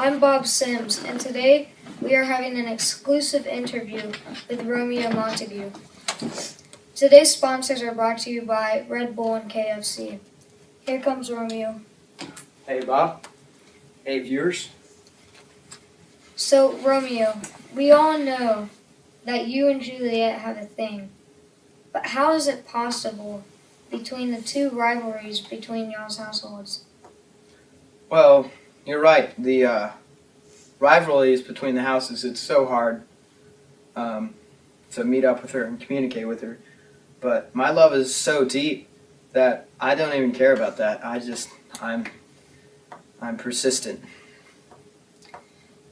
I'm Bob Sims, and today we are having an exclusive interview with Romeo Montague. Today's sponsors are brought to you by Red Bull and KFC. Here comes Romeo. Hey, Bob. Hey, viewers. So, Romeo, we all know that you and Juliet have a thing. But how is it possible between the two rivalries between y'all's households? Well, you're right. The rivalries between the houses, it's so hard to meet up with her and communicate with her. But my love is so deep that I don't even care about that. I'm persistent.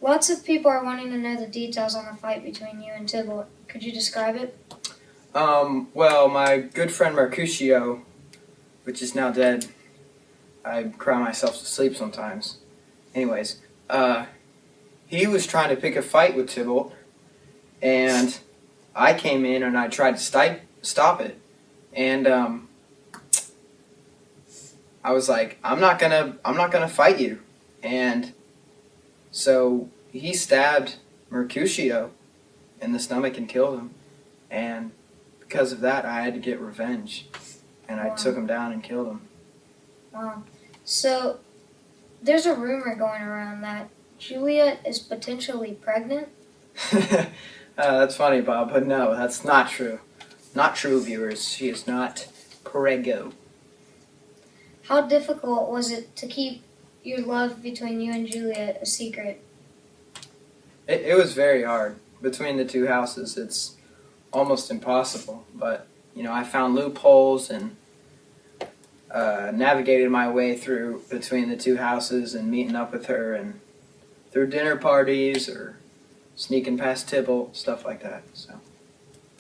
Lots of people are wanting to know the details on the fight between you and Tybalt. Could you describe it? Well, my good friend Mercutio, which is now dead, I cry myself to sleep sometimes. Anyways, he was trying to pick a fight with Tybalt, and I came in and I tried to stop it. And I was like, I'm not gonna fight you. And so he stabbed Mercutio in the stomach and killed him. And because of that, I had to get revenge. And I took him down and killed him. Wow. So, there's a rumor going around that Juliet is potentially pregnant? That's funny, Bob, but no, that's not true. Not true, viewers. She is not preggo. How difficult was it to keep your love between you and Juliet a secret? It was very hard. Between the two houses, it's almost impossible. But, I found loopholes and navigated my way through between the two houses and meeting up with her and through dinner parties or sneaking past Tybalt, stuff like that. So,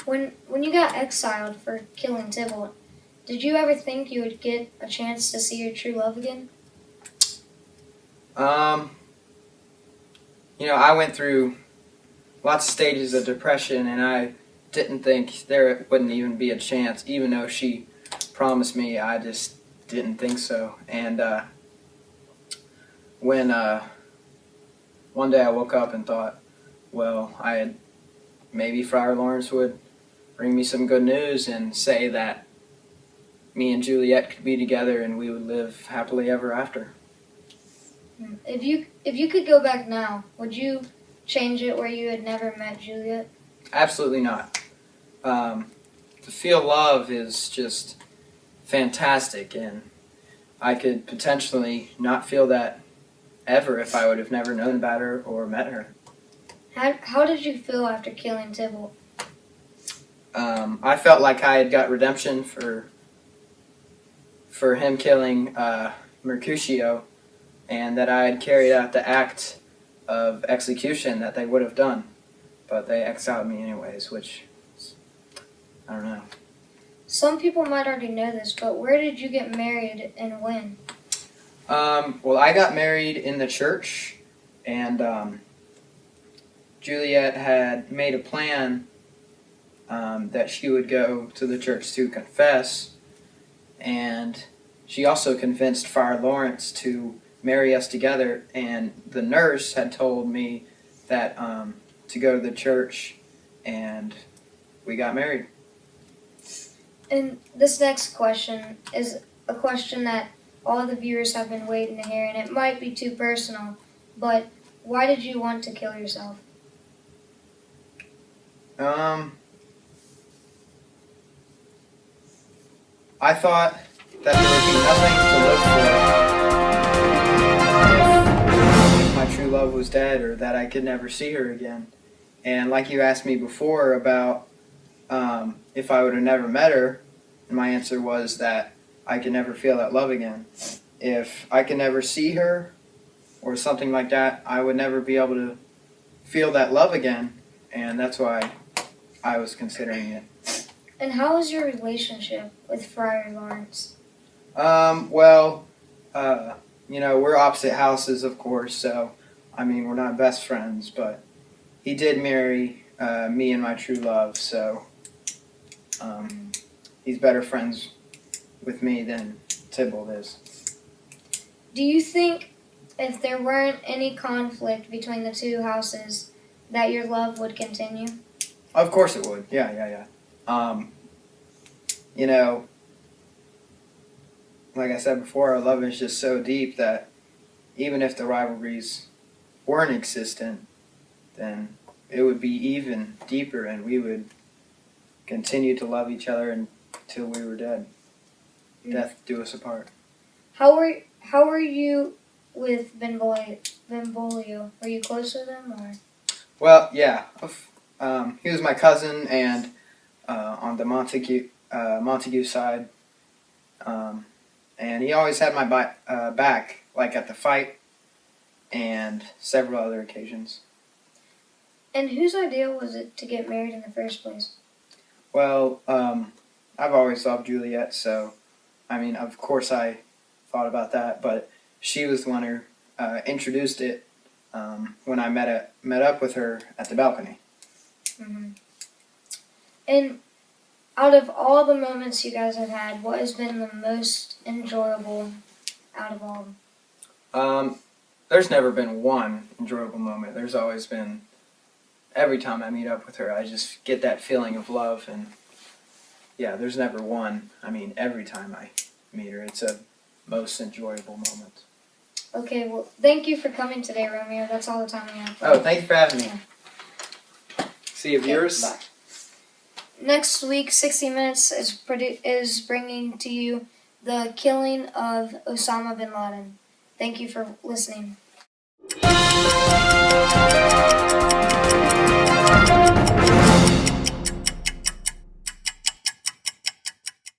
When you got exiled for killing Tybalt, did you ever think you would get a chance to see your true love again? I went through lots of stages of depression, and I didn't think there wouldn't even be a chance, even though she promised me. I just didn't think so. And when one day I woke up and thought, well, maybe Friar Lawrence would bring me some good news and say that me and Juliet could be together and we would live happily ever after. If you could go back now, would you change it where you had never met Juliet? Absolutely not. To feel love is just fantastic, and I could potentially not feel that ever if I would have never known about her or met her. How did you feel after killing Tybalt? I felt like I had got redemption for him killing Mercutio, and that I had carried out the act of execution that they would have done. But they exiled me anyways, which, I don't know. Some people might already know this, but where did you get married and when? Well, I got married in the church, and Juliet had made a plan that she would go to the church to confess, and she also convinced Friar Lawrence to marry us together, and the nurse had told me that to go to the church, and we got married. And this next question is a question that all the viewers have been waiting to hear, and it might be too personal, but why did you want to kill yourself? I thought that there would be nothing to live for if my true love was dead, or that I could never see her again. And like you asked me before about if I would have never met her, and my answer was that I could never feel that love again. If I could never see her or something like that, I would never be able to feel that love again, and that's why I was considering it. And how was your relationship with Friar Lawrence? We're opposite houses, of course, so, we're not best friends, but he did marry me and my true love, so he's better friends with me than Tybalt is. Do you think if there weren't any conflict between the two houses, that your love would continue? Of course it would. Yeah. You know, like I said before, our love is just so deep that even if the rivalries weren't existent, then it would be even deeper, and we would continue to love each other until we were dead. Death do us apart. How were you with Benvolio? Were you close with him, or? Well, yeah. He was my cousin, and on the Montague side, and he always had my back, like at the fight and several other occasions. And whose idea was it to get married in the first place? Well, I've always loved Juliet, so I mean, of course I thought about that, but she was the one who introduced it when I met up with her at the balcony. Mm-hmm. And out of all the moments you guys have had, what has been the most enjoyable out of all of them? There's never been one enjoyable moment. There's always been, every time I meet up with her, I just get that feeling of love, and yeah, there's never one. I mean, every time I meet her, it's a most enjoyable moment. Okay, well, thank you for coming today, Romeo. That's all the time we have. Oh, thank you for having me. Yeah. See you, viewers. Bye. Next week, 60 Minutes is bringing to you the killing of Osama bin Laden. Thank you for listening.